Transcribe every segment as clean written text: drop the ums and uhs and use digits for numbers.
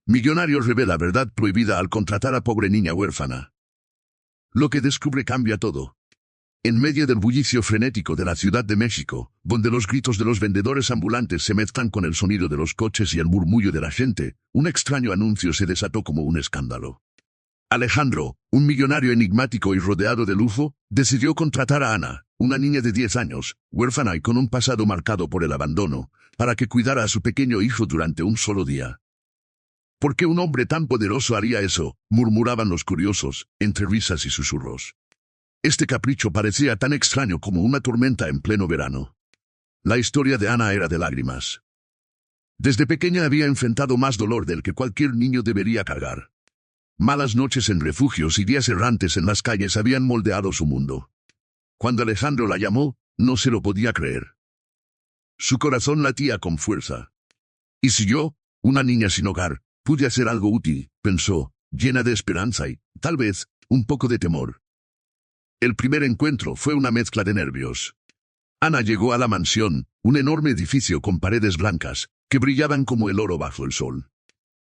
Millonario revela verdad prohibida al contratar a pobre niña huérfana. Lo que descubre cambia todo. En medio del bullicio frenético de la Ciudad de México, donde los gritos de los vendedores ambulantes se mezclan con el sonido de los coches y el murmullo de la gente, un extraño anuncio se desató como un escándalo. Alejandro, un millonario enigmático y rodeado de lujo, decidió contratar a Ana, una niña de 10 años, huérfana y con un pasado marcado por el abandono, para que cuidara a su pequeño hijo durante un solo día. ¿Por qué un hombre tan poderoso haría eso?, murmuraban los curiosos, entre risas y susurros. Este capricho parecía tan extraño como una tormenta en pleno verano. La historia de Ana era de lágrimas. Desde pequeña había enfrentado más dolor del que cualquier niño debería cargar. Malas noches en refugios y días errantes en las calles habían moldeado su mundo. Cuando Alejandro la llamó, no se lo podía creer. Su corazón latía con fuerza. ¿Y si yo, una niña sin hogar, pude hacer algo útil?, pensó, llena de esperanza y, tal vez, un poco de temor. El primer encuentro fue una mezcla de nervios. Ana llegó a la mansión, un enorme edificio con paredes blancas, que brillaban como el oro bajo el sol.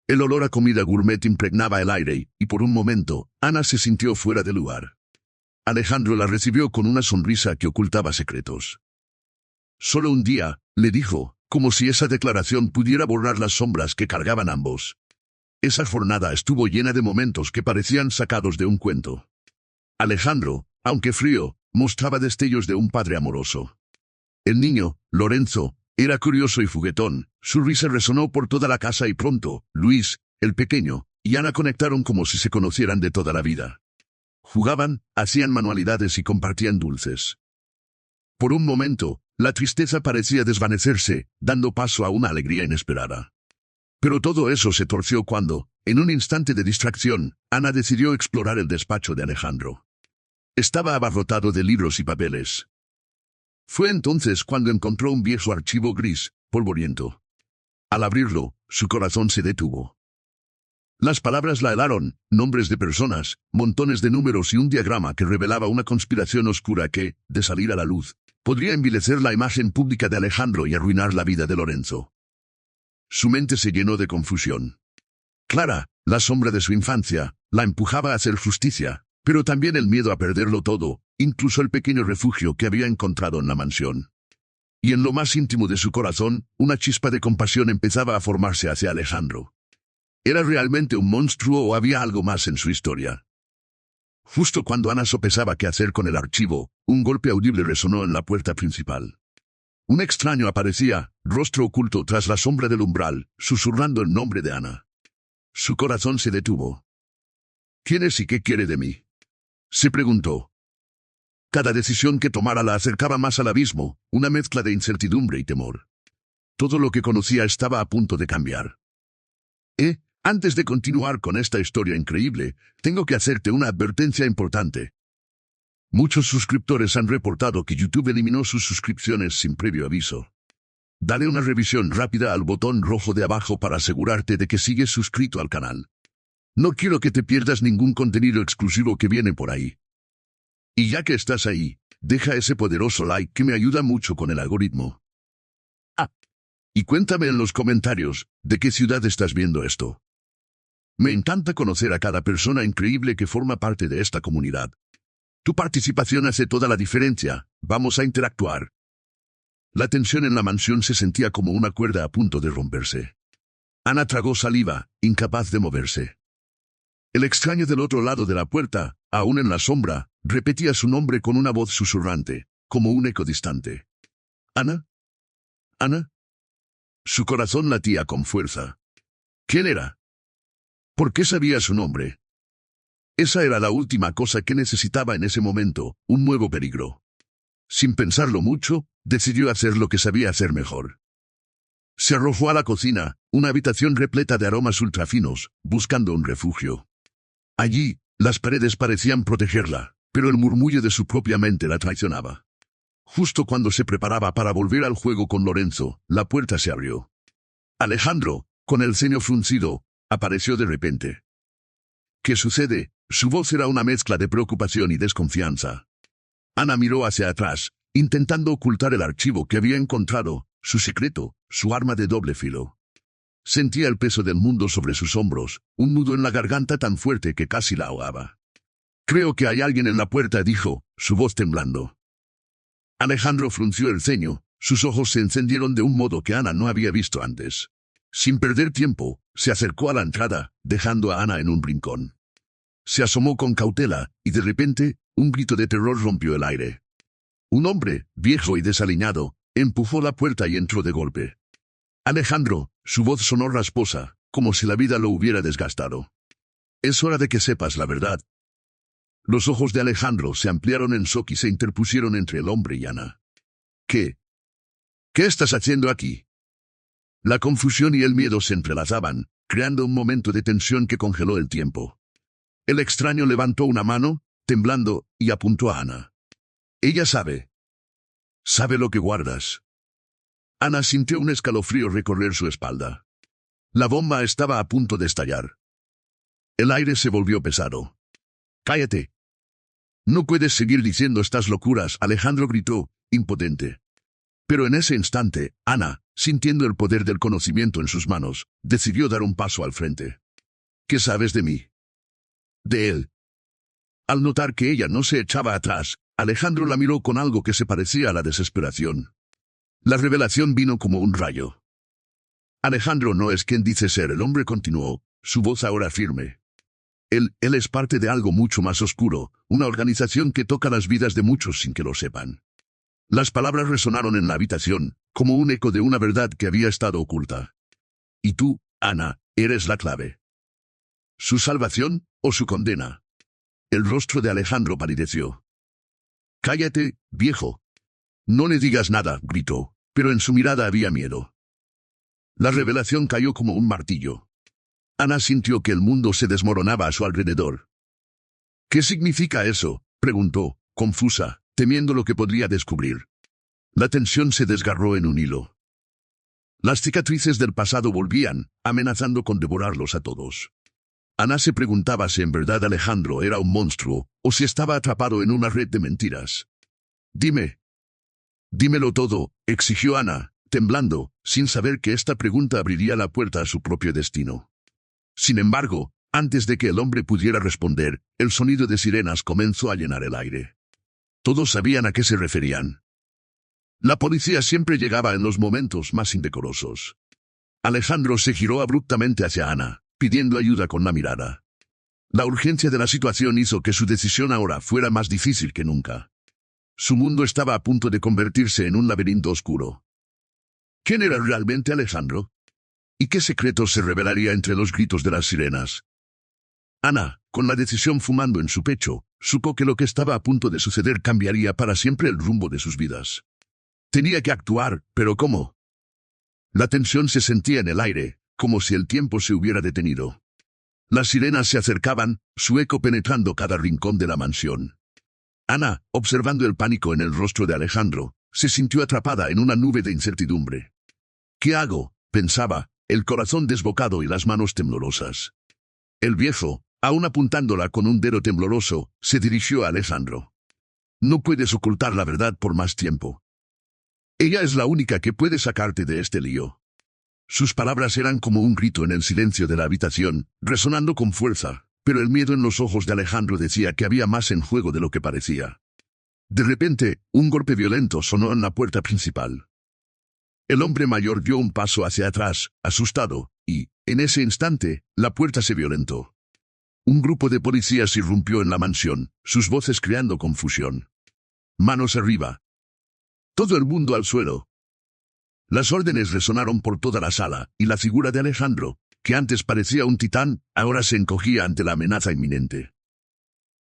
El olor a comida gourmet impregnaba el aire y, por un momento, Ana se sintió fuera de lugar. Alejandro la recibió con una sonrisa que ocultaba secretos. Solo un día, le dijo, como si esa declaración pudiera borrar las sombras que cargaban ambos. Esa jornada estuvo llena de momentos que parecían sacados de un cuento. Alejandro, aunque frío, mostraba destellos de un padre amoroso. El niño, Lorenzo, era curioso y juguetón, su risa resonó por toda la casa y pronto, Luis, el pequeño, y Ana conectaron como si se conocieran de toda la vida. Jugaban, hacían manualidades y compartían dulces. Por un momento, la tristeza parecía desvanecerse, dando paso a una alegría inesperada. Pero todo eso se torció cuando, en un instante de distracción, Ana decidió explorar el despacho de Alejandro. Estaba abarrotado de libros y papeles. Fue entonces cuando encontró un viejo archivo gris, polvoriento. Al abrirlo, su corazón se detuvo. Las palabras la helaron, nombres de personas, montones de números y un diagrama que revelaba una conspiración oscura que, de salir a la luz, podría envilecer la imagen pública de Alejandro y arruinar la vida de Lorenzo. Su mente se llenó de confusión. Clara, la sombra de su infancia, la empujaba a hacer justicia, pero también el miedo a perderlo todo, incluso el pequeño refugio que había encontrado en la mansión. Y en lo más íntimo de su corazón, una chispa de compasión empezaba a formarse hacia Alejandro. ¿Era realmente un monstruo o había algo más en su historia? Justo cuando Ana sopesaba qué hacer con el archivo, un golpe audible resonó en la puerta principal. Un extraño aparecía, rostro oculto tras la sombra del umbral, susurrando el nombre de Ana. Su corazón se detuvo. ¿Quién es y qué quiere de mí?, se preguntó. Cada decisión que tomara la acercaba más al abismo, una mezcla de incertidumbre y temor. Todo lo que conocía estaba a punto de cambiar. Antes de continuar con esta historia increíble, tengo que hacerte una advertencia importante. Muchos suscriptores han reportado que YouTube eliminó sus suscripciones sin previo aviso. Dale una revisión rápida al botón rojo de abajo para asegurarte de que sigues suscrito al canal. No quiero que te pierdas ningún contenido exclusivo que viene por ahí. Y ya que estás ahí, deja ese poderoso like que me ayuda mucho con el algoritmo. Y cuéntame en los comentarios, ¿de qué ciudad estás viendo esto? Me encanta conocer a cada persona increíble que forma parte de esta comunidad. Tu participación hace toda la diferencia, vamos a interactuar. La tensión en la mansión se sentía como una cuerda a punto de romperse. Ana tragó saliva, incapaz de moverse. El extraño del otro lado de la puerta, aún en la sombra, repetía su nombre con una voz susurrante, como un eco distante. ¿Ana? ¿Ana? Su corazón latía con fuerza. ¿Quién era? ¿Por qué sabía su nombre? Esa era la última cosa que necesitaba en ese momento, un nuevo peligro. Sin pensarlo mucho, decidió hacer lo que sabía hacer mejor. Se arrojó a la cocina, una habitación repleta de aromas ultrafinos, buscando un refugio. Allí, las paredes parecían protegerla, pero el murmullo de su propia mente la traicionaba. Justo cuando se preparaba para volver al juego con Lorenzo, la puerta se abrió. Alejandro, con el ceño fruncido, apareció de repente. ¿Qué sucede? Su voz era una mezcla de preocupación y desconfianza. Ana miró hacia atrás, intentando ocultar el archivo que había encontrado, su secreto, su arma de doble filo. Sentía el peso del mundo sobre sus hombros, un nudo en la garganta tan fuerte que casi la ahogaba. «Creo que hay alguien en la puerta», dijo, su voz temblando. Alejandro frunció el ceño, sus ojos se encendieron de un modo que Ana no había visto antes. Sin perder tiempo, se acercó a la entrada, dejando a Ana en un rincón. Se asomó con cautela, y de repente, un grito de terror rompió el aire. Un hombre, viejo y desaliñado, empujó la puerta y entró de golpe. «Alejandro», su voz sonó rasposa, como si la vida lo hubiera desgastado. «Es hora de que sepas la verdad». Los ojos de Alejandro se ampliaron en shock y se interpusieron entre el hombre y Ana. «¿Qué? ¿Qué estás haciendo aquí?» La confusión y el miedo se entrelazaban, creando un momento de tensión que congeló el tiempo. El extraño levantó una mano, temblando, y apuntó a Ana. «Ella sabe. Sabe lo que guardas». Ana sintió un escalofrío recorrer su espalda. La bomba estaba a punto de estallar. El aire se volvió pesado. «Cállate. No puedes seguir diciendo estas locuras», Alejandro gritó, impotente. Pero en ese instante, Ana, sintiendo el poder del conocimiento en sus manos, decidió dar un paso al frente. «¿Qué sabes de mí?» «De él». Al notar que ella no se echaba atrás, Alejandro la miró con algo que se parecía a la desesperación. La revelación vino como un rayo. «Alejandro no es quien dice ser», el hombre continuó, su voz ahora firme. Él es parte de algo mucho más oscuro, una organización que toca las vidas de muchos sin que lo sepan». Las palabras resonaron en la habitación, como un eco de una verdad que había estado oculta. «Y tú, Ana, eres la clave. ¿Su salvación o su condena?» El rostro de Alejandro palideció. «Cállate, viejo. No le digas nada», gritó, pero en su mirada había miedo. La revelación cayó como un martillo. Ana sintió que el mundo se desmoronaba a su alrededor. «¿Qué significa eso?», preguntó, confusa, temiendo lo que podría descubrir. La tensión se desgarró en un hilo. Las cicatrices del pasado volvían, amenazando con devorarlos a todos. Ana se preguntaba si en verdad Alejandro era un monstruo, o si estaba atrapado en una red de mentiras. «Dime. Dímelo todo», exigió Ana, temblando, sin saber que esta pregunta abriría la puerta a su propio destino. Sin embargo, antes de que el hombre pudiera responder, el sonido de sirenas comenzó a llenar el aire. Todos sabían a qué se referían. La policía siempre llegaba en los momentos más indecorosos. Alejandro se giró abruptamente hacia Ana, pidiendo ayuda con la mirada. La urgencia de la situación hizo que su decisión ahora fuera más difícil que nunca. Su mundo estaba a punto de convertirse en un laberinto oscuro. ¿Quién era realmente Alejandro? ¿Y qué secreto se revelaría entre los gritos de las sirenas? Ana, con la decisión fumando en su pecho, supo que lo que estaba a punto de suceder cambiaría para siempre el rumbo de sus vidas. Tenía que actuar, pero ¿cómo? La tensión se sentía en el aire, como si el tiempo se hubiera detenido. Las sirenas se acercaban, su eco penetrando cada rincón de la mansión. Ana, observando el pánico en el rostro de Alejandro, se sintió atrapada en una nube de incertidumbre. «¿Qué hago?», pensaba, el corazón desbocado y las manos temblorosas. El viejo, aún apuntándola con un dedo tembloroso, se dirigió a Alejandro. «No puedes ocultar la verdad por más tiempo. Ella es la única que puede sacarte de este lío». Sus palabras eran como un grito en el silencio de la habitación, resonando con fuerza, pero el miedo en los ojos de Alejandro decía que había más en juego de lo que parecía. De repente, un golpe violento sonó en la puerta principal. El hombre mayor dio un paso hacia atrás, asustado, y, en ese instante, la puerta se violentó. Un grupo de policías irrumpió en la mansión, sus voces creando confusión. «Manos arriba. Todo el mundo al suelo». Las órdenes resonaron por toda la sala, y la figura de Alejandro, que antes parecía un titán, ahora se encogía ante la amenaza inminente.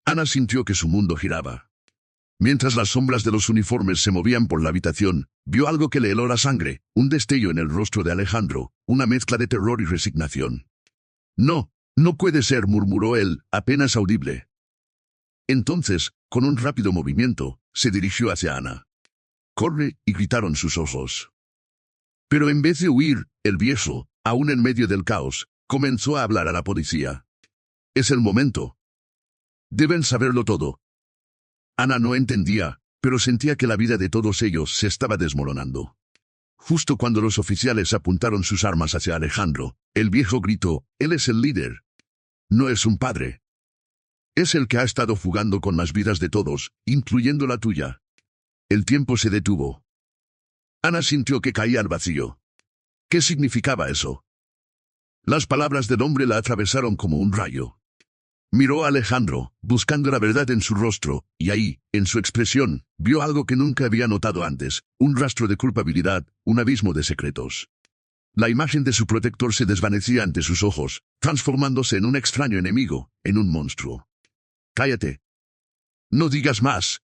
Ana sintió que su mundo giraba. Mientras las sombras de los uniformes se movían por la habitación, vio algo que le heló la sangre, un destello en el rostro de Alejandro, una mezcla de terror y resignación. «No, no puede ser», murmuró él, apenas audible. Entonces, con un rápido movimiento, se dirigió hacia Ana. «Corre», y gritaron sus ojos. Pero en vez de huir, el viejo, aún en medio del caos, comenzó a hablar a la policía. «Es el momento. Deben saberlo todo». Ana no entendía, pero sentía que la vida de todos ellos se estaba desmoronando. Justo cuando los oficiales apuntaron sus armas hacia Alejandro, el viejo gritó: «Él es el líder. No es un padre. Es el que ha estado jugando con las vidas de todos, incluyendo la tuya». El tiempo se detuvo. Ana sintió que caía al vacío. ¿Qué significaba eso? Las palabras del hombre la atravesaron como un rayo. Miró a Alejandro, buscando la verdad en su rostro, y ahí, en su expresión, vio algo que nunca había notado antes: un rastro de culpabilidad, un abismo de secretos. La imagen de su protector se desvanecía ante sus ojos, transformándose en un extraño enemigo, en un monstruo. «Cállate. No digas más».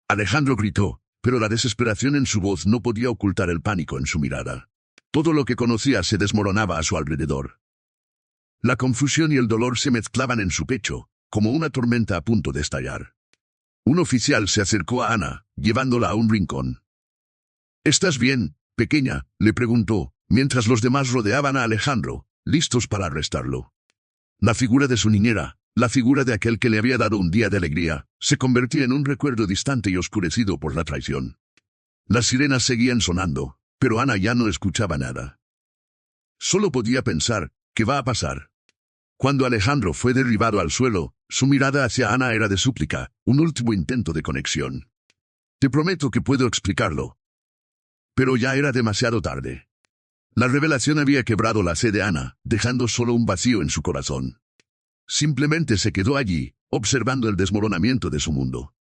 Alejandro gritó, pero la desesperación en su voz no podía ocultar el pánico en su mirada. Todo lo que conocía se desmoronaba a su alrededor. La confusión y el dolor se mezclaban en su pecho, como una tormenta a punto de estallar. Un oficial se acercó a Ana, llevándola a un rincón. «¿Estás bien, pequeña?», le preguntó, mientras los demás rodeaban a Alejandro, listos para arrestarlo. La figura de su niñera, la figura de aquel que le había dado un día de alegría, se convertía en un recuerdo distante y oscurecido por la traición. Las sirenas seguían sonando, pero Ana ya no escuchaba nada. Solo podía pensar: ¿qué va a pasar? Cuando Alejandro fue derribado al suelo, su mirada hacia Ana era de súplica, un último intento de conexión. «Te prometo que puedo explicarlo». Pero ya era demasiado tarde. La revelación había quebrado la sed de Ana, dejando solo un vacío en su corazón. Simplemente se quedó allí, observando el desmoronamiento de su mundo.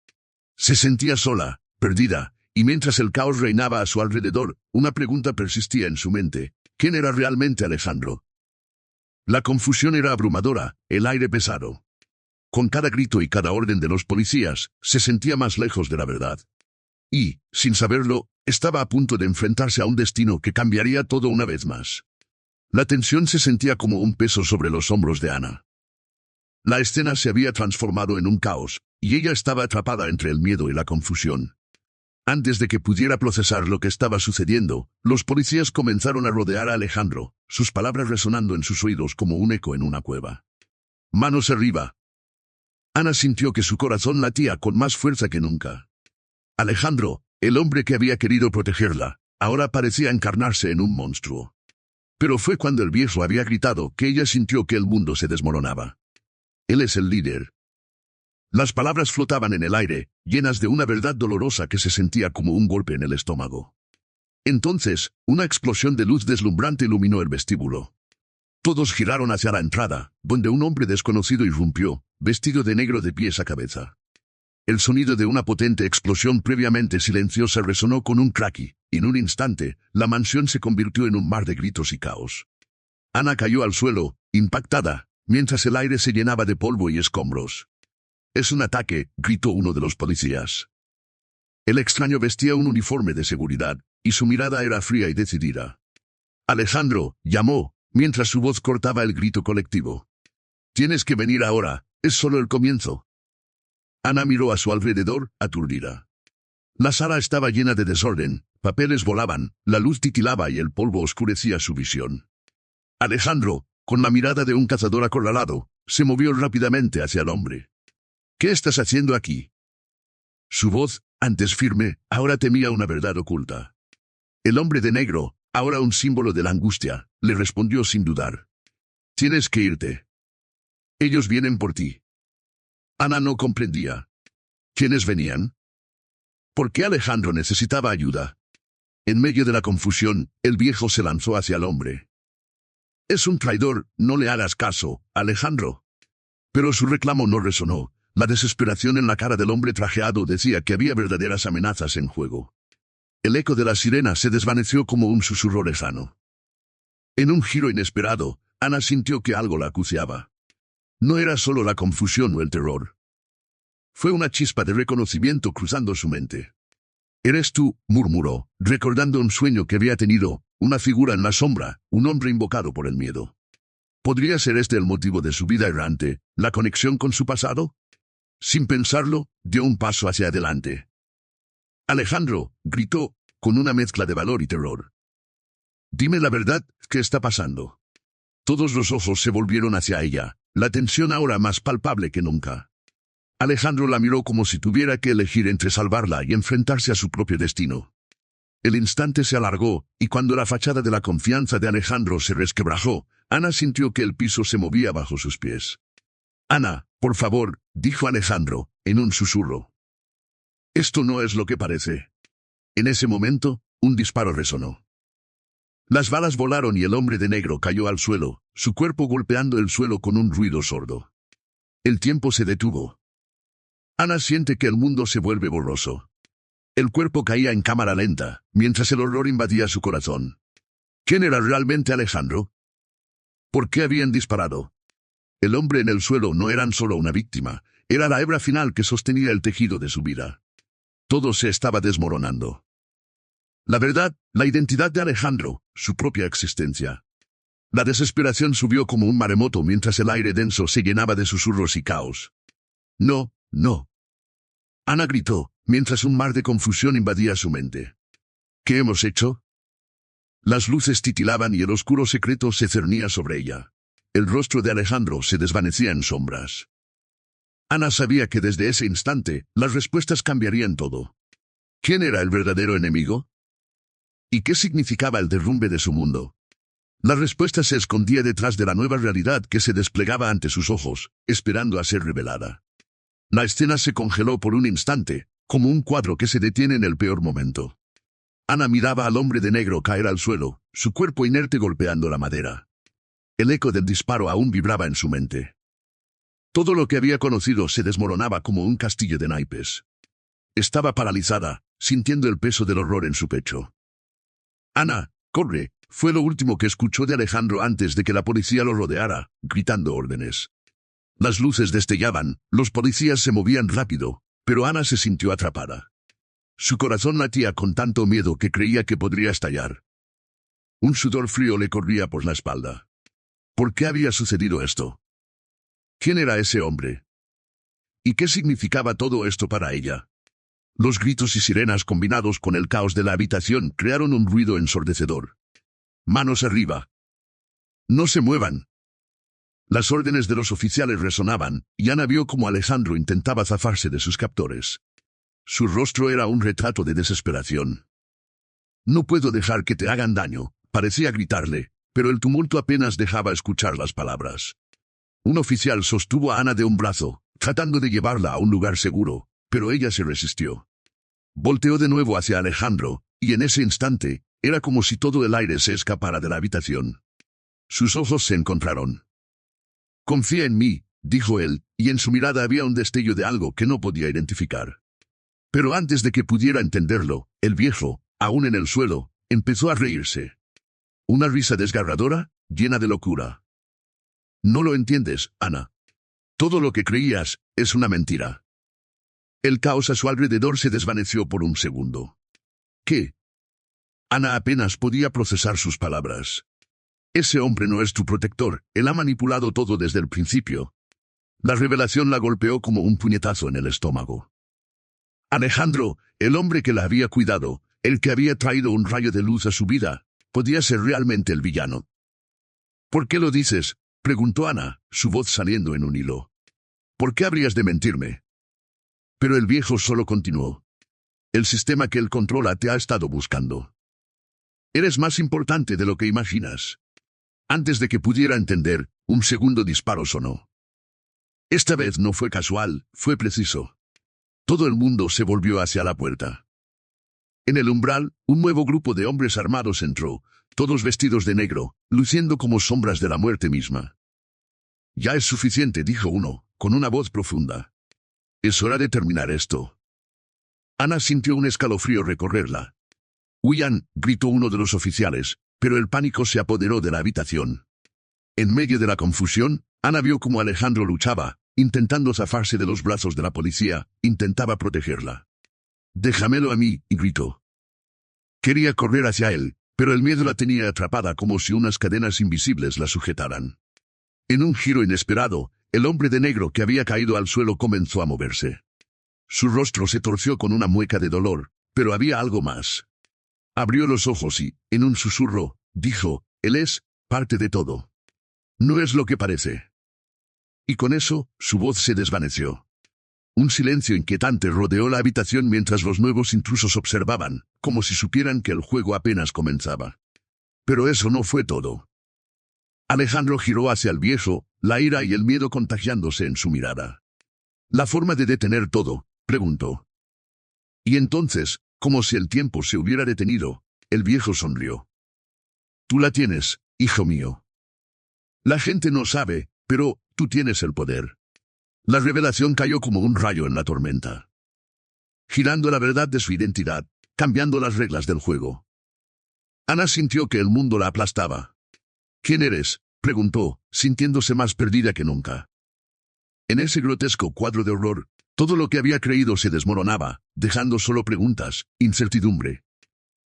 Se sentía sola, perdida, y mientras el caos reinaba a su alrededor, una pregunta persistía en su mente: ¿quién era realmente Alejandro? La confusión era abrumadora, el aire pesado. Con cada grito y cada orden de los policías, se sentía más lejos de la verdad. Y, sin saberlo, estaba a punto de enfrentarse a un destino que cambiaría todo una vez más. La tensión se sentía como un peso sobre los hombros de Ana. La escena se había transformado en un caos, y ella estaba atrapada entre el miedo y la confusión. Antes de que pudiera procesar lo que estaba sucediendo, los policías comenzaron a rodear a Alejandro, sus palabras resonando en sus oídos como un eco en una cueva. «Manos arriba». Ana sintió que su corazón latía con más fuerza que nunca. Alejandro, el hombre que había querido protegerla, ahora parecía encarnarse en un monstruo. Pero fue cuando el viejo había gritado que ella sintió que el mundo se desmoronaba. «Él es el líder». Las palabras flotaban en el aire, llenas de una verdad dolorosa que se sentía como un golpe en el estómago. Entonces, una explosión de luz deslumbrante iluminó el vestíbulo. Todos giraron hacia la entrada, donde un hombre desconocido irrumpió, vestido de negro de pies a cabeza. El sonido de una potente explosión previamente silenciosa resonó con un crack y, en un instante, la mansión se convirtió en un mar de gritos y caos. Ana cayó al suelo, impactada, mientras el aire se llenaba de polvo y escombros. «Es un ataque», gritó uno de los policías. El extraño vestía un uniforme de seguridad, y su mirada era fría y decidida. «Alejandro», llamó, mientras su voz cortaba el grito colectivo. «Tienes que venir ahora, es solo el comienzo». Ana miró a su alrededor, aturdida. La sala estaba llena de desorden, papeles volaban, la luz titilaba y el polvo oscurecía su visión. Alejandro, con la mirada de un cazador acorralado, se movió rápidamente hacia el hombre. «¿Qué estás haciendo aquí?» Su voz, antes firme, ahora temía una verdad oculta. El hombre de negro, ahora un símbolo de la angustia, le respondió sin dudar. «Tienes que irte. Ellos vienen por ti». Ana no comprendía. ¿Quiénes venían? ¿Por qué Alejandro necesitaba ayuda? En medio de la confusión, el viejo se lanzó hacia el hombre. «Es un traidor, no le hagas caso, Alejandro». Pero su reclamo no resonó. La desesperación en la cara del hombre trajeado decía que había verdaderas amenazas en juego. El eco de la sirena se desvaneció como un susurro lejano. En un giro inesperado, Ana sintió que algo la acuciaba. No era solo la confusión o el terror. Fue una chispa de reconocimiento cruzando su mente. «Eres tú», murmuró, recordando un sueño que había tenido, una figura en la sombra, un hombre invocado por el miedo. ¿Podría ser este el motivo de su vida errante, la conexión con su pasado? Sin pensarlo, dio un paso hacia adelante. «Alejandro», gritó, con una mezcla de valor y terror. «Dime la verdad, ¿qué está pasando?» Todos los ojos se volvieron hacia ella, la tensión ahora más palpable que nunca. Alejandro la miró como si tuviera que elegir entre salvarla y enfrentarse a su propio destino. El instante se alargó, y cuando la fachada de la confianza de Alejandro se resquebrajó, Ana sintió que el piso se movía bajo sus pies. «Ana, por favor», dijo Alejandro, en un susurro. «Esto no es lo que parece». En ese momento, un disparo resonó. Las balas volaron y el hombre de negro cayó al suelo, su cuerpo golpeando el suelo con un ruido sordo. El tiempo se detuvo. Ana siente que el mundo se vuelve borroso. El cuerpo caía en cámara lenta, mientras el horror invadía su corazón. ¿Quién era realmente Alejandro? ¿Por qué habían disparado? El hombre en el suelo no era solo una víctima, era la hebra final que sostenía el tejido de su vida. Todo se estaba desmoronando. La verdad, la identidad de Alejandro, su propia existencia. La desesperación subió como un maremoto mientras el aire denso se llenaba de susurros y caos. «No, no». Ana gritó, mientras un mar de confusión invadía su mente. ¿Qué hemos hecho? Las luces titilaban y el oscuro secreto se cernía sobre ella. El rostro de Alejandro se desvanecía en sombras. Ana sabía que desde ese instante, las respuestas cambiarían todo. ¿Quién era el verdadero enemigo? ¿Y qué significaba el derrumbe de su mundo? La respuesta se escondía detrás de la nueva realidad que se desplegaba ante sus ojos, esperando a ser revelada. La escena se congeló por un instante, como un cuadro que se detiene en el peor momento. Ana miraba al hombre de negro caer al suelo, su cuerpo inerte golpeando la madera. El eco del disparo aún vibraba en su mente. Todo lo que había conocido se desmoronaba como un castillo de naipes. Estaba paralizada, sintiendo el peso del horror en su pecho. «Ana, corre», fue lo último que escuchó de Alejandro antes de que la policía lo rodeara, gritando órdenes. Las luces destellaban, los policías se movían rápido, pero Ana se sintió atrapada. Su corazón latía con tanto miedo que creía que podría estallar. Un sudor frío le corría por la espalda. ¿Por qué había sucedido esto? ¿Quién era ese hombre? ¿Y qué significaba todo esto para ella? Los gritos y sirenas combinados con el caos de la habitación crearon un ruido ensordecedor. «Manos arriba». «No se muevan». Las órdenes de los oficiales resonaban, y Ana vio cómo Alejandro intentaba zafarse de sus captores. Su rostro era un retrato de desesperación. «No puedo dejar que te hagan daño», parecía gritarle, pero el tumulto apenas dejaba escuchar las palabras. Un oficial sostuvo a Ana de un brazo, tratando de llevarla a un lugar seguro, pero ella se resistió. Volteó de nuevo hacia Alejandro, y en ese instante, era como si todo el aire se escapara de la habitación. Sus ojos se encontraron. «Confía en mí», dijo él, y en su mirada había un destello de algo que no podía identificar. Pero antes de que pudiera entenderlo, el viejo, aún en el suelo, empezó a reírse. Una risa desgarradora, llena de locura. «No lo entiendes, Ana. Todo lo que creías es una mentira». El caos a su alrededor se desvaneció por un segundo. «¿Qué?» Ana apenas podía procesar sus palabras. «Ese hombre no es tu protector, él ha manipulado todo desde el principio». La revelación la golpeó como un puñetazo en el estómago. Alejandro, el hombre que la había cuidado, el que había traído un rayo de luz a su vida, podía ser realmente el villano. «¿Por qué lo dices?», preguntó Ana, su voz saliendo en un hilo. «¿Por qué habrías de mentirme?». Pero el viejo solo continuó. «El sistema que él controla te ha estado buscando. Eres más importante de lo que imaginas». Antes de que pudiera entender, un segundo disparo sonó. Esta vez no fue casual, fue preciso. Todo el mundo se volvió hacia la puerta. En el umbral, un nuevo grupo de hombres armados entró, todos vestidos de negro, luciendo como sombras de la muerte misma. «Ya es suficiente», dijo uno, con una voz profunda. «Es hora de terminar esto». Ana sintió un escalofrío recorrerla. «Huyan», gritó uno de los oficiales, pero el pánico se apoderó de la habitación. En medio de la confusión, Ana vio cómo Alejandro luchaba, intentando zafarse de los brazos de la policía, intentaba protegerla. «Déjamelo a mí», gritó. Quería correr hacia él, pero el miedo la tenía atrapada como si unas cadenas invisibles la sujetaran. En un giro inesperado, el hombre de negro que había caído al suelo comenzó a moverse. Su rostro se torció con una mueca de dolor, pero había algo más. Abrió los ojos y, en un susurro, dijo: «Él es parte de todo. No es lo que parece». Y con eso, su voz se desvaneció. Un silencio inquietante rodeó la habitación mientras los nuevos intrusos observaban, como si supieran que el juego apenas comenzaba. Pero eso no fue todo. Alejandro giró hacia el viejo, la ira y el miedo contagiándose en su mirada. ¿La forma de detener todo?, preguntó. Y entonces, como si el tiempo se hubiera detenido, el viejo sonrió. Tú la tienes, hijo mío. La gente no sabe, pero tú tienes el poder. La revelación cayó como un rayo en la tormenta, girando la verdad de su identidad, cambiando las reglas del juego. Ana sintió que el mundo la aplastaba. ¿Quién eres?, preguntó, sintiéndose más perdida que nunca. En ese grotesco cuadro de horror, todo lo que había creído se desmoronaba, dejando solo preguntas, incertidumbre.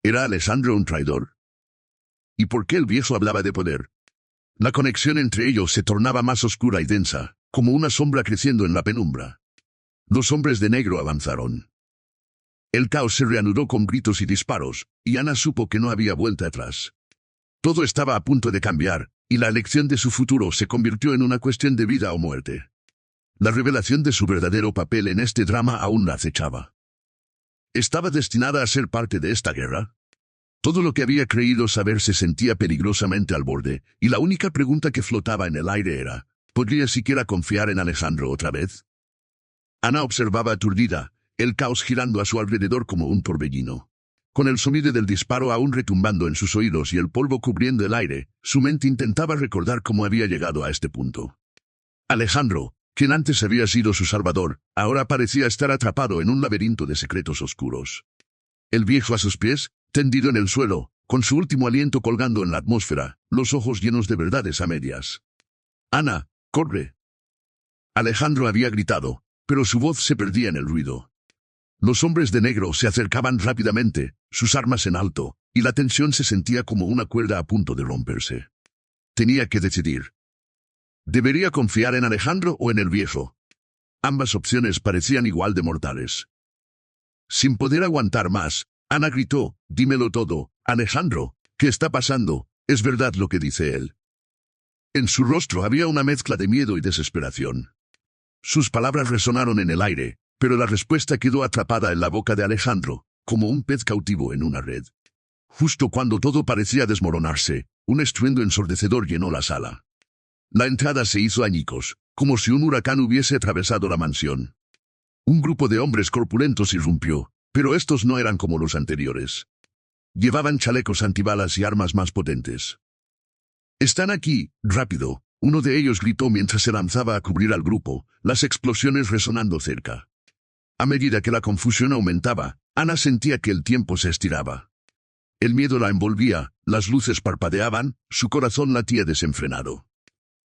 ¿Era Alessandro un traidor? ¿Y por qué el viejo hablaba de poder? La conexión entre ellos se tornaba más oscura y densa, como una sombra creciendo en la penumbra. Los hombres de negro avanzaron. El caos se reanudó con gritos y disparos, y Ana supo que no había vuelta atrás. Todo estaba a punto de cambiar, y la elección de su futuro se convirtió en una cuestión de vida o muerte. La revelación de su verdadero papel en este drama aún la acechaba. ¿Estaba destinada a ser parte de esta guerra? Todo lo que había creído saber se sentía peligrosamente al borde, y la única pregunta que flotaba en el aire era, ¿podría siquiera confiar en Alejandro otra vez? Ana observaba aturdida, el caos girando a su alrededor como un torbellino. Con el sonido del disparo aún retumbando en sus oídos y el polvo cubriendo el aire, su mente intentaba recordar cómo había llegado a este punto. Alejandro, quien antes había sido su salvador, ahora parecía estar atrapado en un laberinto de secretos oscuros. El viejo a sus pies, tendido en el suelo, con su último aliento colgando en la atmósfera, los ojos llenos de verdades a medias. «Ana, corre». Alejandro había gritado, pero su voz se perdía en el ruido. Los hombres de negro se acercaban rápidamente, sus armas en alto, y la tensión se sentía como una cuerda a punto de romperse. Tenía que decidir. ¿Debería confiar en Alejandro o en el viejo? Ambas opciones parecían igual de mortales. Sin poder aguantar más, Ana gritó, «Dímelo todo, Alejandro, ¿qué está pasando? Es verdad lo que dice él». En su rostro había una mezcla de miedo y desesperación. Sus palabras resonaron en el aire, pero la respuesta quedó atrapada en la boca de Alejandro, como un pez cautivo en una red. Justo cuando todo parecía desmoronarse, un estruendo ensordecedor llenó la sala. La entrada se hizo añicos, como si un huracán hubiese atravesado la mansión. Un grupo de hombres corpulentos irrumpió, pero estos no eran como los anteriores. Llevaban chalecos antibalas y armas más potentes. «Están aquí, rápido», uno de ellos gritó mientras se lanzaba a cubrir al grupo, las explosiones resonando cerca. A medida que la confusión aumentaba, Ana sentía que el tiempo se estiraba. El miedo la envolvía, las luces parpadeaban, su corazón latía desenfrenado.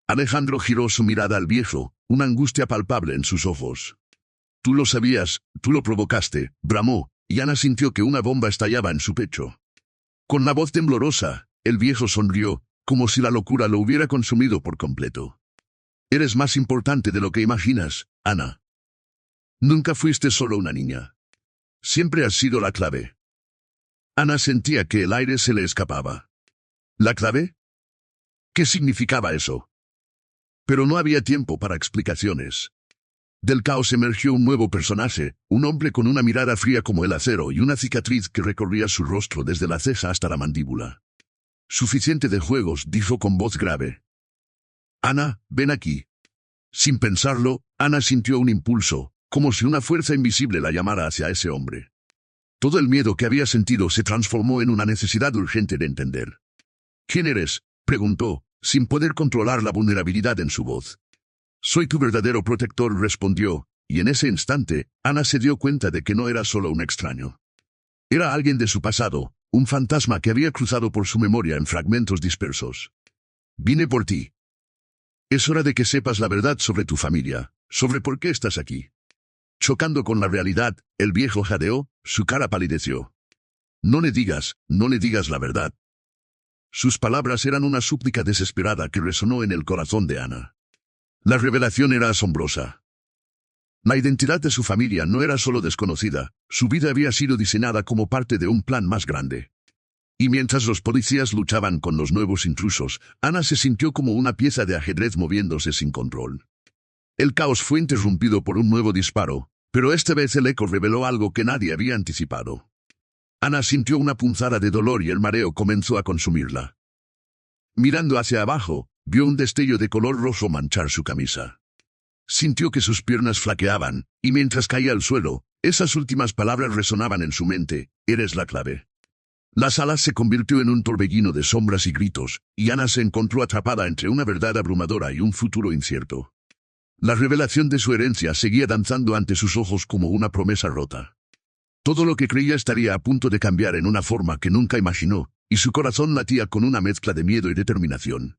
Alejandro giró su mirada al viejo, una angustia palpable en sus ojos. «Tú lo sabías, tú lo provocaste», bramó, y Ana sintió que una bomba estallaba en su pecho. Con la voz temblorosa, el viejo sonrió, como si la locura lo hubiera consumido por completo. «Eres más importante de lo que imaginas, Ana. Nunca fuiste solo una niña. Siempre has sido la clave». Ana sentía que el aire se le escapaba. ¿La clave? ¿Qué significaba eso? Pero no había tiempo para explicaciones. Del caos emergió un nuevo personaje, un hombre con una mirada fría como el acero y una cicatriz que recorría su rostro desde la ceja hasta la mandíbula. «Suficiente de juegos», dijo con voz grave. «Ana, ven aquí». Sin pensarlo, Ana sintió un impulso, como si una fuerza invisible la llamara hacia ese hombre. Todo el miedo que había sentido se transformó en una necesidad urgente de entender. «¿Quién eres?», preguntó, sin poder controlar la vulnerabilidad en su voz. «Soy tu verdadero protector», respondió, y en ese instante, Ana se dio cuenta de que no era solo un extraño. Era alguien de su pasado, un fantasma que había cruzado por su memoria en fragmentos dispersos. «Vine por ti. Es hora de que sepas la verdad sobre tu familia, sobre por qué estás aquí». Chocando con la realidad, el viejo jadeó, su cara palideció. No le digas la verdad». Sus palabras eran una súplica desesperada que resonó en el corazón de Ana. La revelación era asombrosa. La identidad de su familia no era solo desconocida, su vida había sido diseñada como parte de un plan más grande. Y mientras los policías luchaban con los nuevos intrusos, Ana se sintió como una pieza de ajedrez moviéndose sin control. El caos fue interrumpido por un nuevo disparo, pero esta vez el eco reveló algo que nadie había anticipado. Ana sintió una punzada de dolor y el mareo comenzó a consumirla. Mirando hacia abajo, vio un destello de color rojo manchar su camisa. Sintió que sus piernas flaqueaban, y mientras caía al suelo, esas últimas palabras resonaban en su mente: eres la clave. La sala se convirtió en un torbellino de sombras y gritos, y Ana se encontró atrapada entre una verdad abrumadora y un futuro incierto. La revelación de su herencia seguía danzando ante sus ojos como una promesa rota. Todo lo que creía estaría a punto de cambiar en una forma que nunca imaginó, y su corazón latía con una mezcla de miedo y determinación.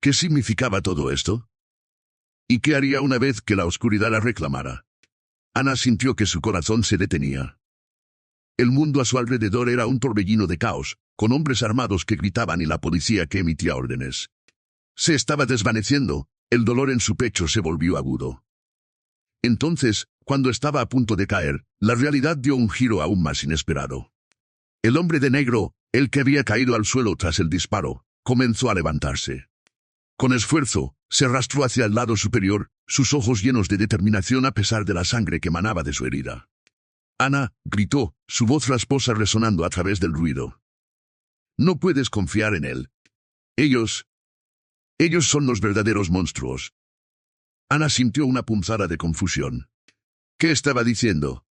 ¿Qué significaba todo esto? ¿Y qué haría una vez que la oscuridad la reclamara? Ana sintió que su corazón se detenía. El mundo a su alrededor era un torbellino de caos, con hombres armados que gritaban y la policía que emitía órdenes. Se estaba desvaneciendo, el dolor en su pecho se volvió agudo. Entonces, cuando estaba a punto de caer, la realidad dio un giro aún más inesperado. El hombre de negro, el que había caído al suelo tras el disparo, comenzó a levantarse. Con esfuerzo, se arrastró hacia el lado superior, sus ojos llenos de determinación a pesar de la sangre que manaba de su herida. Ana, gritó, su voz rasposa resonando a través del ruido. No puedes confiar en él. Ellos son los verdaderos monstruos. Ana sintió una punzada de confusión. ¿Qué estaba diciendo?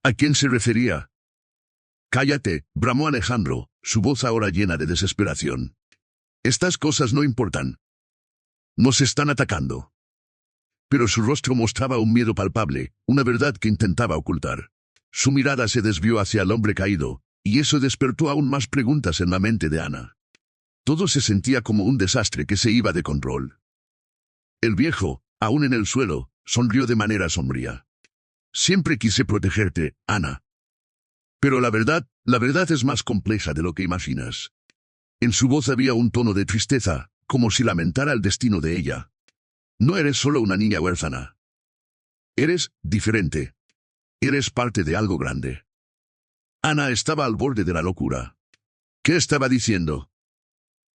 ¿A quién se refería? Cállate, bramó Alejandro, su voz ahora llena de desesperación. Estas cosas no importan. Nos están atacando. Pero su rostro mostraba un miedo palpable, una verdad que intentaba ocultar. Su mirada se desvió hacia el hombre caído, y eso despertó aún más preguntas en la mente de Ana. Todo se sentía como un desastre que se iba de control. El viejo, aún en el suelo, sonrió de manera sombría. Siempre quise protegerte, Ana. Pero la verdad es más compleja de lo que imaginas. En su voz había un tono de tristeza, como si lamentara el destino de ella. No eres solo una niña huérfana. Eres diferente. Eres parte de algo grande. Ana estaba al borde de la locura. ¿Qué estaba diciendo?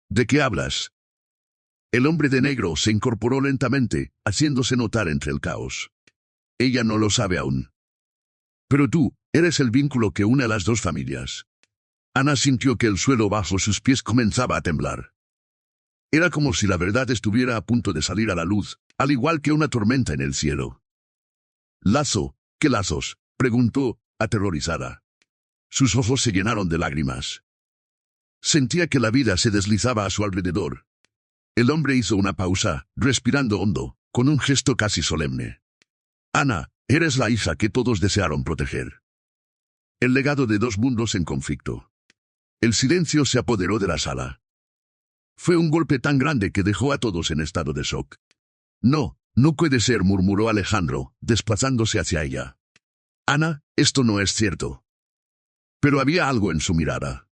¿De qué hablas? El hombre de negro se incorporó lentamente, haciéndose notar entre el caos. Ella no lo sabe aún. Pero tú, eres el vínculo que une a las dos familias. Ana sintió que el suelo bajo sus pies comenzaba a temblar. Era como si la verdad estuviera a punto de salir a la luz, al igual que una tormenta en el cielo. «¿Lazo? ¿Qué lazos?», preguntó, aterrorizada. Sus ojos se llenaron de lágrimas. Sentía que la vida se deslizaba a su alrededor. El hombre hizo una pausa, respirando hondo, con un gesto casi solemne. «Ana, eres la hija que todos desearon proteger. El legado de dos mundos en conflicto». El silencio se apoderó de la sala. Fue un golpe tan grande que dejó a todos en estado de shock. «No, no puede ser», murmuró Alejandro, desplazándose hacia ella. «Ana, esto no es cierto». Pero había algo en su mirada.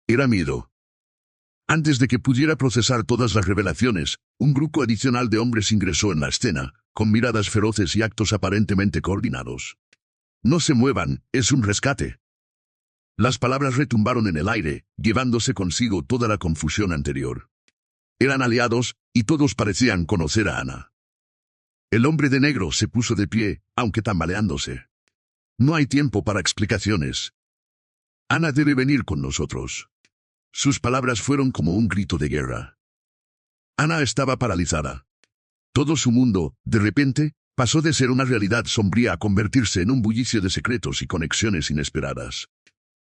Era miedo. Antes de que pudiera procesar todas las revelaciones, un grupo adicional de hombres ingresó en la escena, con miradas feroces y actos aparentemente coordinados. «No se muevan, es un rescate». Las palabras retumbaron en el aire, llevándose consigo toda la confusión anterior. Eran aliados, y todos parecían conocer a Ana. El hombre de negro se puso de pie, aunque tambaleándose. «No hay tiempo para explicaciones. Ana debe venir con nosotros». Sus palabras fueron como un grito de guerra. Ana estaba paralizada. Todo su mundo, de repente, pasó de ser una realidad sombría a convertirse en un bullicio de secretos y conexiones inesperadas.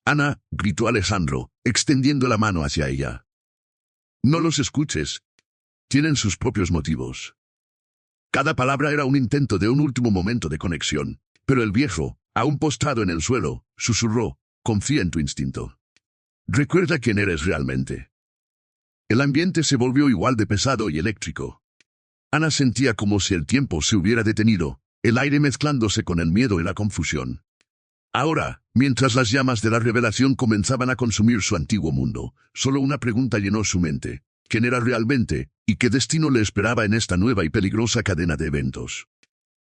«Ana», gritó Alejandro, extendiendo la mano hacia ella. «No los escuches. Tienen sus propios motivos». Cada palabra era un intento de un último momento de conexión, pero el viejo, aún postrado en el suelo, susurró: «Confía en tu instinto. Recuerda quién eres realmente». El ambiente se volvió igual de pesado y eléctrico. Ana sentía como si el tiempo se hubiera detenido, el aire mezclándose con el miedo y la confusión. Ahora, mientras las llamas de la revelación comenzaban a consumir su antiguo mundo, solo una pregunta llenó su mente: ¿quién era realmente, y qué destino le esperaba en esta nueva y peligrosa cadena de eventos?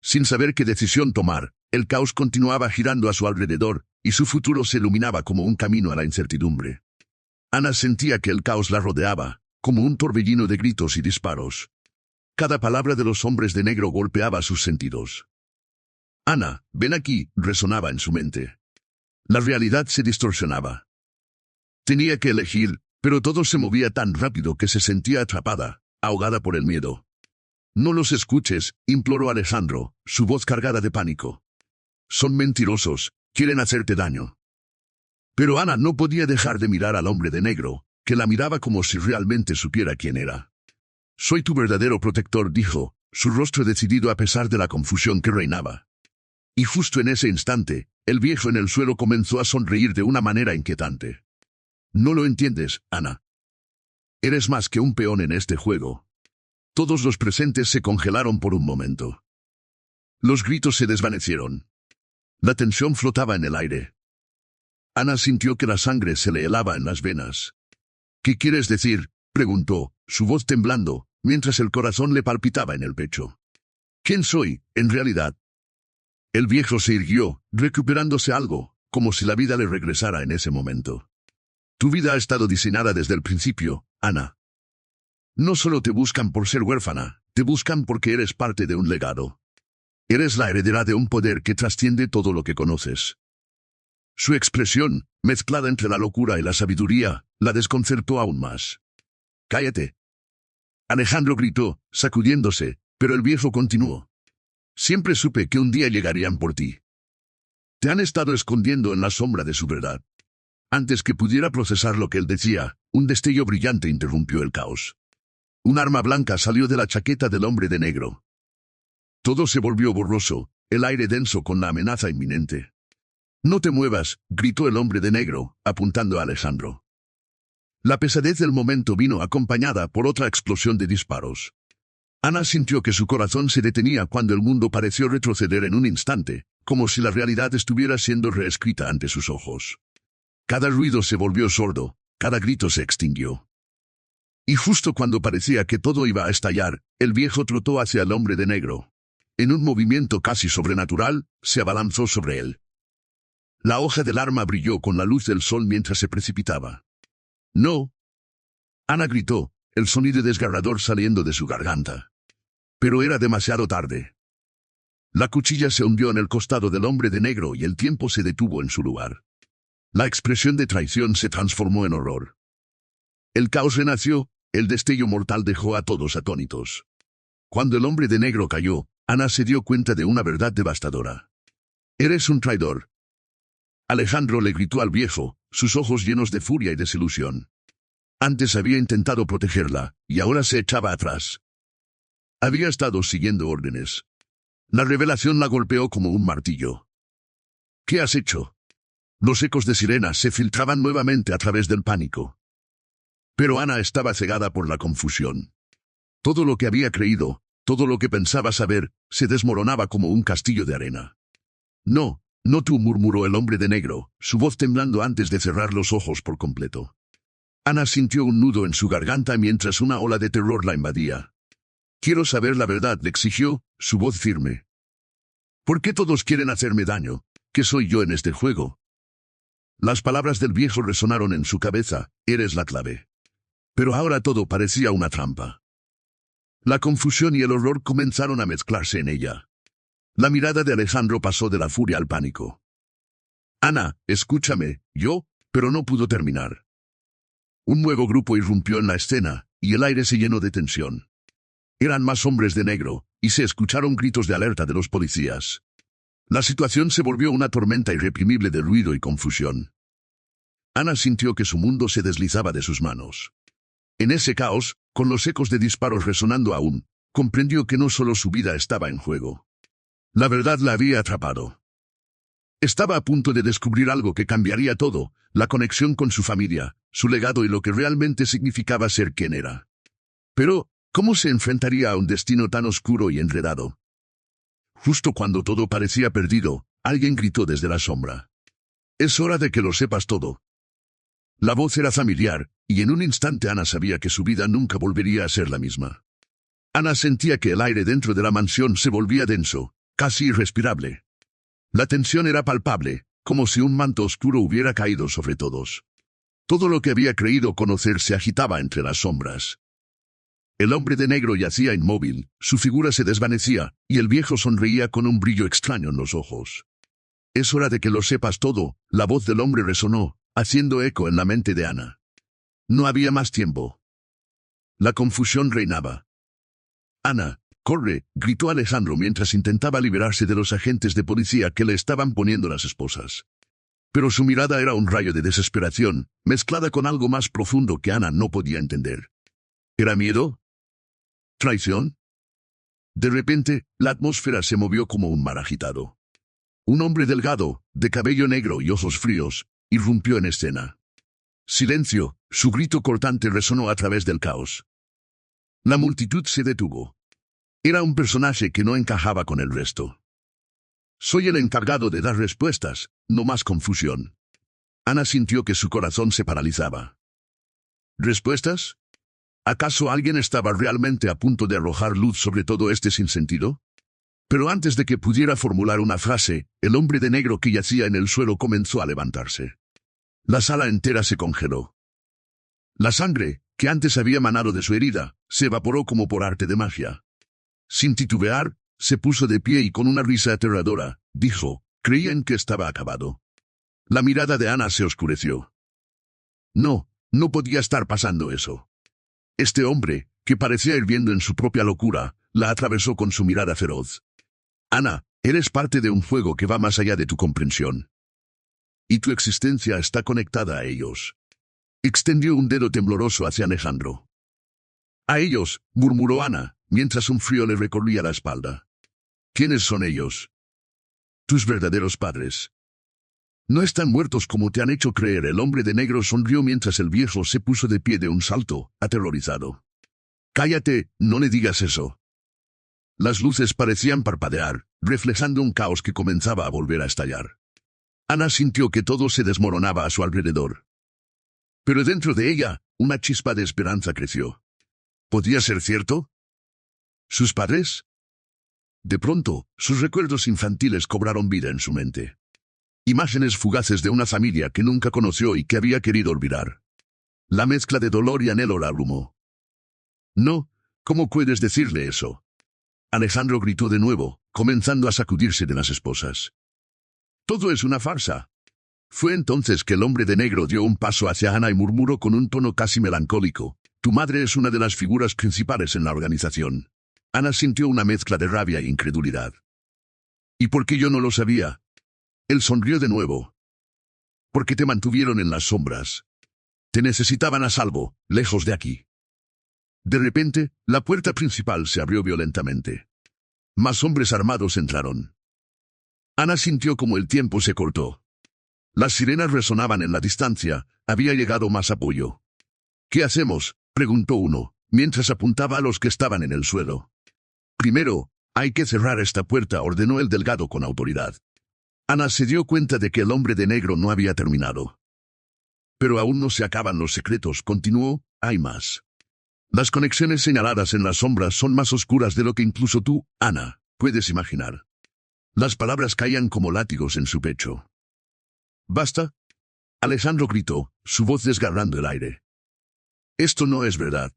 Sin saber qué decisión tomar, el caos continuaba girando a su alrededor, y su futuro se iluminaba como un camino a la incertidumbre. Ana sentía que el caos la rodeaba, como un torbellino de gritos y disparos. Cada palabra de los hombres de negro golpeaba sus sentidos. «Ana, ven aquí», resonaba en su mente. La realidad se distorsionaba. Tenía que elegir, pero todo se movía tan rápido que se sentía atrapada, ahogada por el miedo. No los escuches, imploró Alejandro, su voz cargada de pánico. Son mentirosos, quieren hacerte daño. Pero Ana no podía dejar de mirar al hombre de negro, que la miraba como si realmente supiera quién era. Soy tu verdadero protector, dijo, su rostro decidido a pesar de la confusión que reinaba. Y justo en ese instante, el viejo en el suelo comenzó a sonreír de una manera inquietante. No lo entiendes, Ana. Eres más que un peón en este juego. Todos los presentes se congelaron por un momento. Los gritos se desvanecieron. La tensión flotaba en el aire. Ana sintió que la sangre se le helaba en las venas. ¿Qué quieres decir?, preguntó, su voz temblando, mientras el corazón le palpitaba en el pecho. ¿Quién soy, en realidad? El viejo se irguió, recuperándose algo, como si la vida le regresara en ese momento. Tu vida ha estado diseñada desde el principio, Ana. No solo te buscan por ser huérfana, te buscan porque eres parte de un legado. Eres la heredera de un poder que trasciende todo lo que conoces. Su expresión, mezclada entre la locura y la sabiduría, la desconcertó aún más. «Cállate». Alejandro gritó, sacudiéndose, pero el viejo continuó. «Siempre supe que un día llegarían por ti. Te han estado escondiendo en la sombra de su verdad». Antes que pudiera procesar lo que él decía, un destello brillante interrumpió el caos. Un arma blanca salió de la chaqueta del hombre de negro. Todo se volvió borroso, el aire denso con la amenaza inminente. «No te muevas», gritó el hombre de negro, apuntando a Alejandro. La pesadez del momento vino acompañada por otra explosión de disparos. Ana sintió que su corazón se detenía cuando el mundo pareció retroceder en un instante, como si la realidad estuviera siendo reescrita ante sus ojos. Cada ruido se volvió sordo, cada grito se extinguió. Y justo cuando parecía que todo iba a estallar, el viejo trotó hacia el hombre de negro. En un movimiento casi sobrenatural, se abalanzó sobre él. La hoja del arma brilló con la luz del sol mientras se precipitaba. «No». Ana gritó, el sonido desgarrador saliendo de su garganta. Pero era demasiado tarde. La cuchilla se hundió en el costado del hombre de negro y el tiempo se detuvo en su lugar. La expresión de traición se transformó en horror. El caos renació, el destello mortal dejó a todos atónitos. Cuando el hombre de negro cayó, Ana se dio cuenta de una verdad devastadora. «Eres un traidor». Alejandro le gritó al viejo, sus ojos llenos de furia y desilusión. Antes había intentado protegerla, y ahora se echaba atrás. Había estado siguiendo órdenes. La revelación la golpeó como un martillo. «¿Qué has hecho?». Los ecos de sirenas se filtraban nuevamente a través del pánico. Pero Ana estaba cegada por la confusión. Todo lo que había creído, todo lo que pensaba saber, se desmoronaba como un castillo de arena. «No, no tú», murmuró el hombre de negro, su voz temblando antes de cerrar los ojos por completo. Ana sintió un nudo en su garganta mientras una ola de terror la invadía. «Quiero saber la verdad», le exigió, su voz firme. «¿Por qué todos quieren hacerme daño? ¿Qué soy yo en este juego?». Las palabras del viejo resonaron en su cabeza, «Eres la clave». Pero ahora todo parecía una trampa. La confusión y el horror comenzaron a mezclarse en ella. La mirada de Alejandro pasó de la furia al pánico. «Ana, escúchame», pero no pudo terminar. Un nuevo grupo irrumpió en la escena, y el aire se llenó de tensión. Eran más hombres de negro, y se escucharon gritos de alerta de los policías. La situación se volvió una tormenta irreprimible de ruido y confusión. Ana sintió que su mundo se deslizaba de sus manos. En ese caos, con los ecos de disparos resonando aún, comprendió que no solo su vida estaba en juego. La verdad la había atrapado. Estaba a punto de descubrir algo que cambiaría todo, la conexión con su familia, su legado y lo que realmente significaba ser quien era. Pero, ¿cómo se enfrentaría a un destino tan oscuro y enredado? Justo cuando todo parecía perdido, alguien gritó desde la sombra. «Es hora de que lo sepas todo». La voz era familiar, y en un instante Ana sabía que su vida nunca volvería a ser la misma. Ana sentía que el aire dentro de la mansión se volvía denso, casi irrespirable. La tensión era palpable, como si un manto oscuro hubiera caído sobre todos. Todo lo que había creído conocer se agitaba entre las sombras. El hombre de negro yacía inmóvil, su figura se desvanecía, y el viejo sonreía con un brillo extraño en los ojos. Es hora de que lo sepas todo, la voz del hombre resonó, haciendo eco en la mente de Ana. No había más tiempo. La confusión reinaba. Ana, corre, gritó Alejandro mientras intentaba liberarse de los agentes de policía que le estaban poniendo las esposas. Pero su mirada era un rayo de desesperación, mezclada con algo más profundo que Ana no podía entender. ¿Era miedo? ¿Traición? De repente, la atmósfera se movió como un mar agitado. Un hombre delgado, de cabello negro y ojos fríos, irrumpió en escena. Silencio, su grito cortante resonó a través del caos. La multitud se detuvo. Era un personaje que no encajaba con el resto. Soy el encargado de dar respuestas, no más confusión. Ana sintió que su corazón se paralizaba. ¿Respuestas? ¿Acaso alguien estaba realmente a punto de arrojar luz sobre todo este sinsentido? Pero antes de que pudiera formular una frase, el hombre de negro que yacía en el suelo comenzó a levantarse. La sala entera se congeló. La sangre, que antes había manado de su herida, se evaporó como por arte de magia. Sin titubear, se puso de pie y con una risa aterradora, dijo, creían que estaba acabado. La mirada de Ana se oscureció. No, no podía estar pasando eso. Este hombre, que parecía hirviendo en su propia locura, la atravesó con su mirada feroz. Ana, eres parte de un fuego que va más allá de tu comprensión. Y tu existencia está conectada a ellos. Extendió un dedo tembloroso hacia Alejandro. A ellos, murmuró Ana, mientras un frío le recorría la espalda. ¿Quiénes son ellos? Tus verdaderos padres. No están muertos como te han hecho creer. El hombre de negro sonrió mientras el viejo se puso de pie de un salto, aterrorizado. Cállate, no le digas eso. Las luces parecían parpadear, reflejando un caos que comenzaba a volver a estallar. Ana sintió que todo se desmoronaba a su alrededor. Pero dentro de ella, una chispa de esperanza creció. ¿Podía ser cierto? ¿Sus padres? De pronto, sus recuerdos infantiles cobraron vida en su mente. Imágenes fugaces de una familia que nunca conoció y que había querido olvidar. La mezcla de dolor y anhelo la abrumó. No, ¿cómo puedes decirle eso? Alejandro gritó de nuevo, comenzando a sacudirse de las esposas. Todo es una farsa. Fue entonces que el hombre de negro dio un paso hacia Ana y murmuró con un tono casi melancólico. Tu madre es una de las figuras principales en la organización. Ana sintió una mezcla de rabia e incredulidad. ¿Y por qué yo no lo sabía? Él sonrió de nuevo. Porque te mantuvieron en las sombras. Te necesitaban a salvo, lejos de aquí. De repente, la puerta principal se abrió violentamente. Más hombres armados entraron. Ana sintió como el tiempo se cortó. Las sirenas resonaban en la distancia, había llegado más apoyo. ¿Qué hacemos?, preguntó uno, mientras apuntaba a los que estaban en el suelo. Primero, hay que cerrar esta puerta, ordenó el delgado con autoridad. Ana se dio cuenta de que el hombre de negro no había terminado. Pero aún no se acaban los secretos, continuó, hay más. Las conexiones señaladas en las sombras son más oscuras de lo que incluso tú, Ana, puedes imaginar. Las palabras caían como látigos en su pecho. ¿Basta? Alejandro gritó, su voz desgarrando el aire. Esto no es verdad.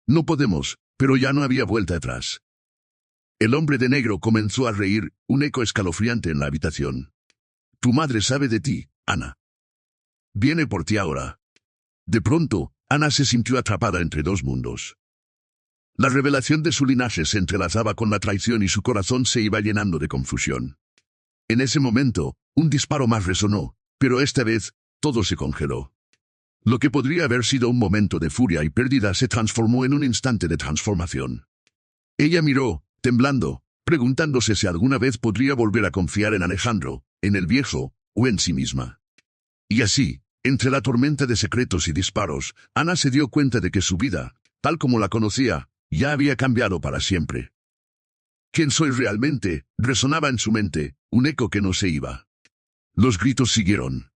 No podemos, pero ya no había vuelta atrás. El hombre de negro comenzó a reír, un eco escalofriante en la habitación. Tu madre sabe de ti, Ana. Viene por ti ahora. De pronto, Ana se sintió atrapada entre dos mundos. La revelación de su linaje se entrelazaba con la traición y su corazón se iba llenando de confusión. En ese momento, un disparo más resonó, pero esta vez, todo se congeló. Lo que podría haber sido un momento de furia y pérdida se transformó en un instante de transformación. Ella miró, temblando, preguntándose si alguna vez podría volver a confiar en Alejandro, en el viejo, o en sí misma. Y así, entre la tormenta de secretos y disparos, Ana se dio cuenta de que su vida, tal como la conocía, ya había cambiado para siempre. ¿Quién soy realmente?, resonaba en su mente, un eco que no se iba. Los gritos siguieron.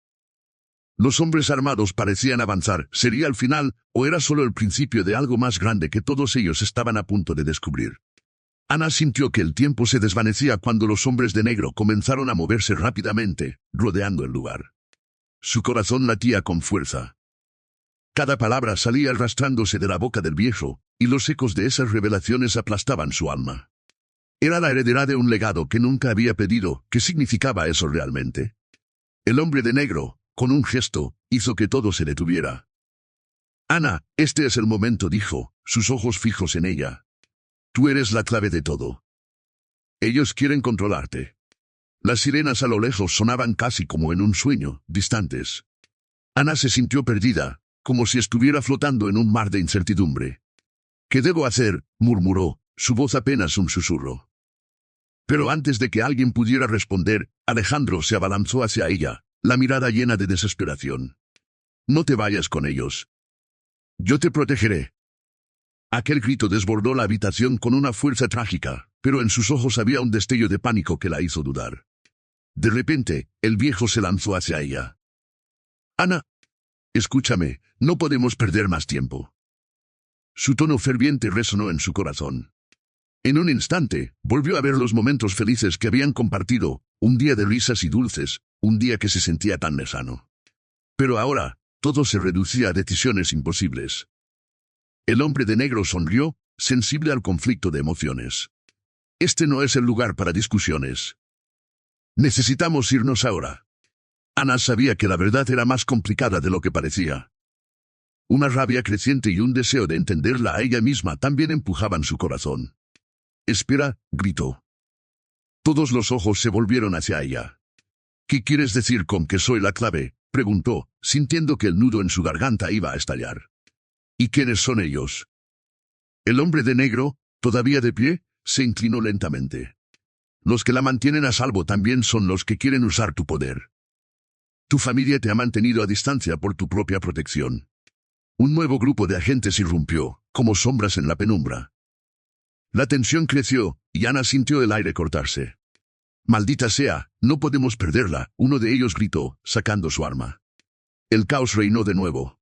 Los hombres armados parecían avanzar. ¿Sería el final, o era solo el principio de algo más grande que todos ellos estaban a punto de descubrir? Ana sintió que el tiempo se desvanecía cuando los hombres de negro comenzaron a moverse rápidamente, rodeando el lugar. Su corazón latía con fuerza. Cada palabra salía arrastrándose de la boca del viejo, y los ecos de esas revelaciones aplastaban su alma. Era la heredera de un legado que nunca había pedido. ¿Qué significaba eso realmente? El hombre de negro, con un gesto, hizo que todo se detuviera. Ana, este es el momento, dijo, sus ojos fijos en ella. Tú eres la clave de todo. Ellos quieren controlarte. Las sirenas a lo lejos sonaban casi como en un sueño, distantes. Ana se sintió perdida, como si estuviera flotando en un mar de incertidumbre. ¿Qué debo hacer?, murmuró, su voz apenas un susurro. Pero antes de que alguien pudiera responder, Alejandro se abalanzó hacia ella, la mirada llena de desesperación. No te vayas con ellos. Yo te protegeré. Aquel grito desbordó la habitación con una fuerza trágica, pero en sus ojos había un destello de pánico que la hizo dudar. De repente, el viejo se lanzó hacia ella. Ana, escúchame, no podemos perder más tiempo. Su tono ferviente resonó en su corazón. En un instante, volvió a ver los momentos felices que habían compartido, un día de risas y dulces, un día que se sentía tan lejano. Pero ahora, todo se reducía a decisiones imposibles. El hombre de negro sonrió, sensible al conflicto de emociones. Este no es el lugar para discusiones. Necesitamos irnos ahora. Ana sabía que la verdad era más complicada de lo que parecía. Una rabia creciente y un deseo de entenderla a ella misma también empujaban su corazón. Espera, gritó. Todos los ojos se volvieron hacia ella. ¿Qué quieres decir con que soy la clave?, preguntó, sintiendo que el nudo en su garganta iba a estallar. ¿Y quiénes son ellos? El hombre de negro, todavía de pie, se inclinó lentamente. Los que la mantienen a salvo también son los que quieren usar tu poder. Tu familia te ha mantenido a distancia por tu propia protección. Un nuevo grupo de agentes irrumpió, como sombras en la penumbra. La tensión creció, y Ana sintió el aire cortarse. «Maldita sea, no podemos perderla», uno de ellos gritó, sacando su arma. El caos reinó de nuevo.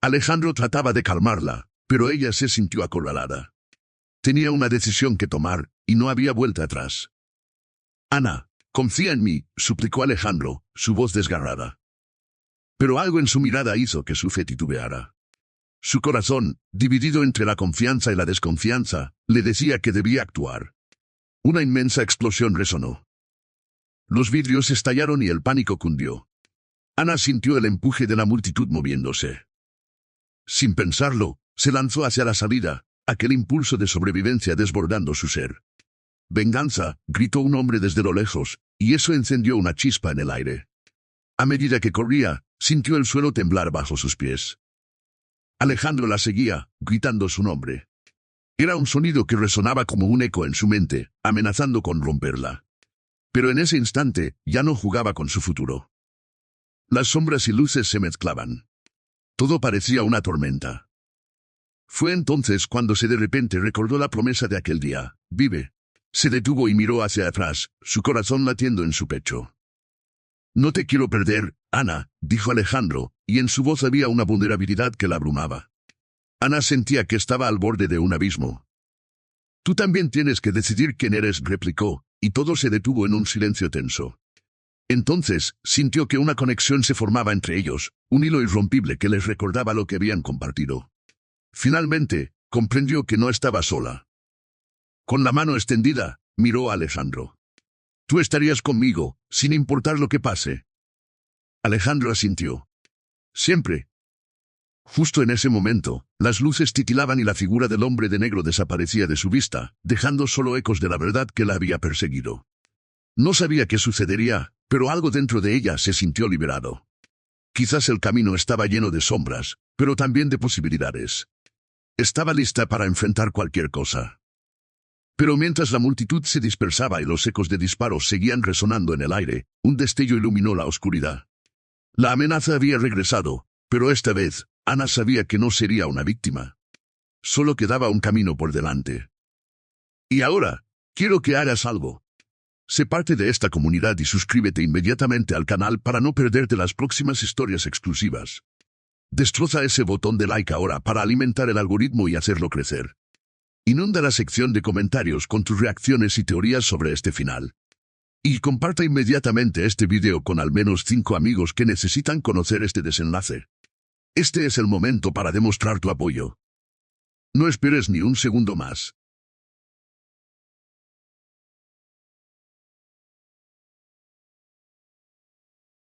Alejandro trataba de calmarla, pero ella se sintió acorralada. Tenía una decisión que tomar, y no había vuelta atrás. «Ana, confía en mí», suplicó Alejandro, su voz desgarrada. Pero algo en su mirada hizo que su fe titubeara. Su corazón, dividido entre la confianza y la desconfianza, le decía que debía actuar. Una inmensa explosión resonó. Los vidrios estallaron y el pánico cundió. Ana sintió el empuje de la multitud moviéndose. Sin pensarlo, se lanzó hacia la salida, aquel impulso de sobrevivencia desbordando su ser. «Venganza», gritó un hombre desde lo lejos, y eso encendió una chispa en el aire. A medida que corría, sintió el suelo temblar bajo sus pies. Alejandro la seguía, gritando su nombre. Era un sonido que resonaba como un eco en su mente, amenazando con romperla. Pero en ese instante, ya no jugaba con su futuro. Las sombras y luces se mezclaban. Todo parecía una tormenta. Fue entonces cuando de repente recordó la promesa de aquel día. «Vive». Se detuvo y miró hacia atrás, su corazón latiendo en su pecho. «No te quiero perder, Ana», dijo Alejandro, y en su voz había una vulnerabilidad que la abrumaba. Ana sentía que estaba al borde de un abismo. «Tú también tienes que decidir quién eres», replicó, y todo se detuvo en un silencio tenso. Entonces, sintió que una conexión se formaba entre ellos, un hilo irrompible que les recordaba lo que habían compartido. Finalmente, comprendió que no estaba sola. Con la mano extendida, miró a Alejandro. «Tú estarías conmigo, sin importar lo que pase». Alejandro asintió. «Siempre». Justo en ese momento, las luces titilaban y la figura del hombre de negro desaparecía de su vista, dejando solo ecos de la verdad que la había perseguido. No sabía qué sucedería, pero algo dentro de ella se sintió liberado. Quizás el camino estaba lleno de sombras, pero también de posibilidades. Estaba lista para enfrentar cualquier cosa. Pero mientras la multitud se dispersaba y los ecos de disparos seguían resonando en el aire, un destello iluminó la oscuridad. La amenaza había regresado, pero esta vez, Ana sabía que no sería una víctima. Solo quedaba un camino por delante. «Y ahora, quiero que hagas algo. Sé parte de esta comunidad y suscríbete inmediatamente al canal para no perderte las próximas historias exclusivas. Destroza ese botón de like ahora para alimentar el algoritmo y hacerlo crecer. Inunda la sección de comentarios con tus reacciones y teorías sobre este final. Y comparta inmediatamente este video con al menos 5 amigos que necesitan conocer este desenlace. Este es el momento para demostrar tu apoyo. No esperes ni un segundo más.